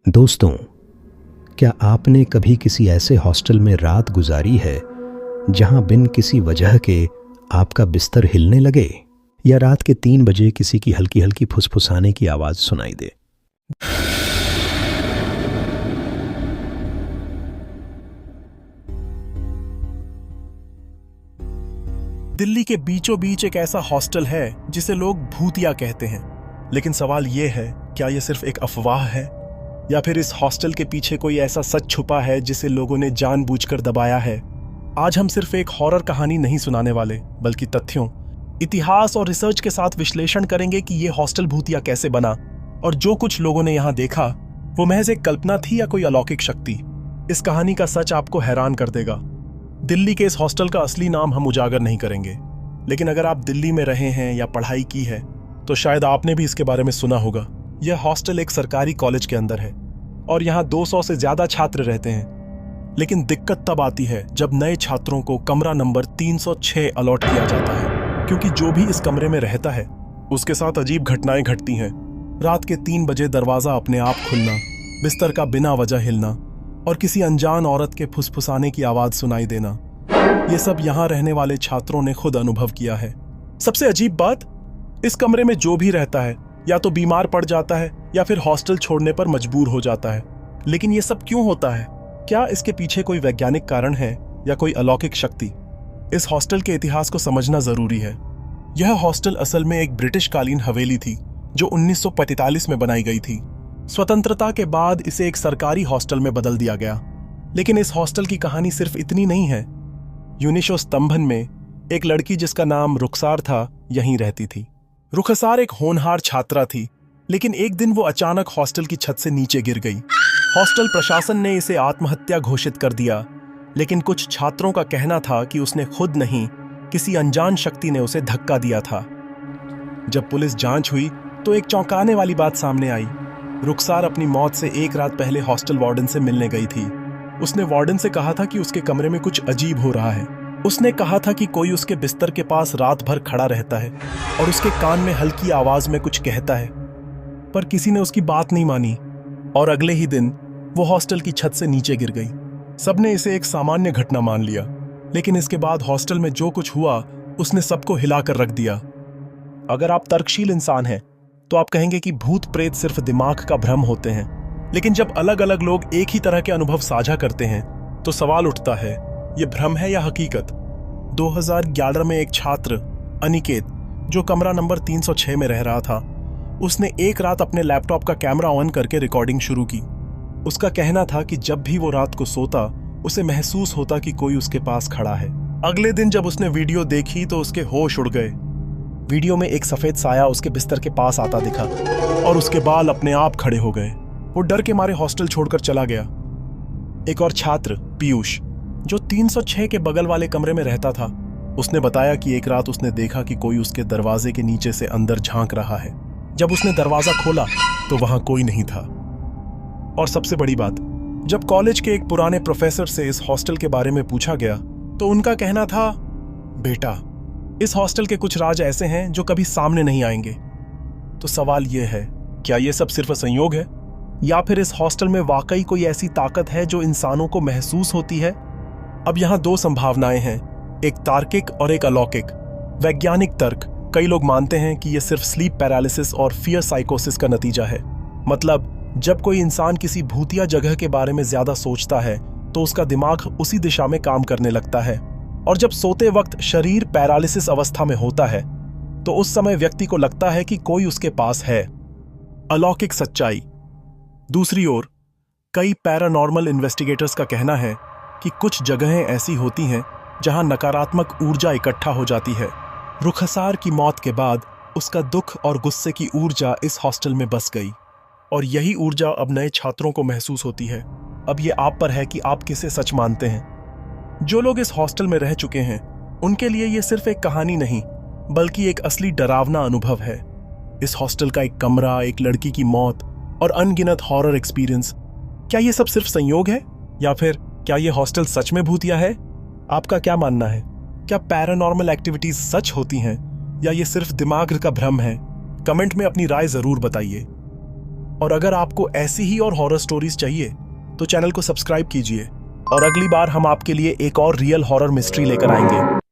दोस्तों, क्या आपने कभी किसी ऐसे हॉस्टल में रात गुजारी है जहां बिन किसी वजह के आपका बिस्तर हिलने लगे या रात के 3 बजे किसी की हल्की हल्की फुसफुसाने की आवाज सुनाई दे? दिल्ली के बीचों बीच एक ऐसा हॉस्टल है जिसे लोग भूतिया कहते हैं। लेकिन सवाल यह है, क्या यह सिर्फ एक अफवाह है या फिर इस हॉस्टल के पीछे कोई ऐसा सच छुपा है जिसे लोगों ने जानबूझकर दबाया है? आज हम सिर्फ एक हॉरर कहानी नहीं सुनाने वाले, बल्कि तथ्यों, इतिहास और रिसर्च के साथ विश्लेषण करेंगे कि यह हॉस्टल भूतिया कैसे बना और जो कुछ लोगों ने यहां देखा वो महज एक कल्पना थी या कोई अलौकिक शक्ति। इस कहानी का सच आपको हैरान कर देगा। दिल्ली के इस हॉस्टल का असली नाम हम उजागर नहीं करेंगे, लेकिन अगर आप दिल्ली में रहे हैं या पढ़ाई की है तो शायद आपने भी इसके बारे में सुना होगा। यह हॉस्टल एक सरकारी कॉलेज के अंदर है और यहाँ 200 से ज्यादा छात्र रहते हैं। लेकिन दिक्कत तब आती है जब नए छात्रों को कमरा नंबर 306 अलॉट किया जाता है, क्योंकि जो भी इस कमरे में रहता है उसके साथ अजीब घटनाएं घटती हैं। रात के 3 बजे दरवाजा अपने आप खुलना, बिस्तर का बिना वजह हिलना और किसी अनजान औरत के फुसफुसाने की आवाज सुनाई देना, ये सब यहाँ रहने वाले छात्रों ने खुद अनुभव किया है। सबसे अजीब बात, इस कमरे में जो भी रहता है या तो बीमार पड़ जाता है या फिर हॉस्टल छोड़ने पर मजबूर हो जाता है। लेकिन ये सब क्यों होता है? क्या इसके पीछे कोई वैज्ञानिक कारण है या कोई अलौकिक शक्ति? इस हॉस्टल के इतिहास को समझना जरूरी है। यह हॉस्टल असल में एक ब्रिटिश कालीन हवेली थी जो 1945 में बनाई गई थी। स्वतंत्रता के बाद इसे एक सरकारी हॉस्टल में बदल दिया गया। लेकिन इस हॉस्टल की कहानी सिर्फ इतनी नहीं है। यूनिशो स्तंभन में एक लड़की जिसका नाम रुखसार था यहीं रहती थी। रुखसार एक होनहार छात्रा थी, लेकिन एक दिन वो अचानक हॉस्टल की छत से नीचे गिर गई। हॉस्टल प्रशासन ने इसे आत्महत्या घोषित कर दिया, लेकिन कुछ छात्रों का कहना था कि उसने खुद नहीं, किसी अनजान शक्ति ने उसे धक्का दिया था। जब पुलिस जांच हुई तो एक चौंकाने वाली बात सामने आई। रुखसार अपनी मौत से एक रात पहले हॉस्टल वार्डन से मिलने गई थी। उसने वार्डन से कहा था कि उसके कमरे में कुछ अजीब हो रहा है। उसने कहा था कि कोई उसके बिस्तर के पास रात भर खड़ा रहता है और उसके कान में हल्की आवाज में कुछ कहता है, पर किसी ने उसकी बात नहीं मानी और अगले ही दिन वो हॉस्टल की छत से नीचे गिर गई। सबने इसे एक सामान्य घटना मान लिया, लेकिन इसके बाद हॉस्टल में जो कुछ हुआ उसने सबको हिलाकर रख दिया। अगर आप तर्कशील इंसान हैं तो आप कहेंगे कि भूत प्रेत सिर्फ दिमाग का भ्रम होते हैं, लेकिन जब अलग अलग लोग एक ही तरह के अनुभव साझा करते हैं तो सवाल उठता है, ये भ्रम है या हकीकत? 2011 में एक छात्र अनिकेत, जो कमरा नंबर 306 में रह रहा था, उसने एक रात अपने लैपटॉप का कैमरा ऑन करके रिकॉर्डिंग शुरू की। उसका कहना था कि जब भी वो रात को सोता उसे महसूस होता कि कोई उसके पास खड़ा है। अगले दिन जब उसने वीडियो देखी तो उसके होश उड़ गए। वीडियो में एक सफेद साया उसके बिस्तर के पास आता दिखा और उसके बाल अपने आप खड़े हो गए। वो डर के मारे हॉस्टल छोड़कर चला गया। एक और छात्र पीयूष, जो 306 के बगल वाले कमरे में रहता था, उसने बताया कि एक रात उसने देखा कि कोई उसके दरवाजे के नीचे से अंदर झांक रहा है। जब उसने दरवाजा खोला तो वहां कोई नहीं था। और सबसे बड़ी बात, जब कॉलेज के एक पुराने प्रोफेसर से इस हॉस्टल के बारे में पूछा गया तो उनका कहना था, बेटा, इस हॉस्टल के कुछ राज ऐसे हैं जो कभी सामने नहीं आएंगे। तो सवाल यह है, क्या यह सब सिर्फ संयोग है या फिर इस हॉस्टल में वाकई कोई ऐसी ताकत है जो इंसानों को महसूस होती है? अब यहाँ 2 संभावनाएं हैं, एक तार्किक और एक अलौकिक। वैज्ञानिक तर्क, कई लोग मानते हैं कि यह सिर्फ स्लीप पैरालिसिस और फियर साइकोसिस का नतीजा है। मतलब जब कोई इंसान किसी भूतिया जगह के बारे में ज्यादा सोचता है तो उसका दिमाग उसी दिशा में काम करने लगता है, और जब सोते वक्त शरीर पैरालिसिस अवस्था में होता है तो उस समय व्यक्ति को लगता है कि कोई उसके पास है। अलौकिक सच्चाई। दूसरी ओर, कई पैरानॉर्मल इन्वेस्टिगेटर्स का कहना है कि कुछ जगहें ऐसी होती हैं जहां नकारात्मक ऊर्जा इकट्ठा हो जाती है। रुखसार की मौत के बाद उसका दुख और गुस्से की ऊर्जा इस हॉस्टल में बस गई, और यही ऊर्जा अब नए छात्रों को महसूस होती है। अब ये आप पर है कि आप किसे सच मानते हैं। जो लोग इस हॉस्टल में रह चुके हैं उनके लिए ये सिर्फ एक कहानी नहीं, बल्कि एक असली डरावना अनुभव है। इस हॉस्टल का एक कमरा, एक लड़की की मौत और अनगिनत हॉरर एक्सपीरियंस, क्या ये सब सिर्फ संयोग है या फिर क्या ये हॉस्टल सच में भूतिया है? आपका क्या मानना है? क्या पैरानॉर्मल एक्टिविटीज सच होती हैं या ये सिर्फ दिमाग का भ्रम है? कमेंट में अपनी राय जरूर बताइए। और अगर आपको ऐसी ही और हॉरर स्टोरीज चाहिए तो चैनल को सब्सक्राइब कीजिए और अगली बार हम आपके लिए एक और रियल हॉरर मिस्ट्री लेकर आएंगे।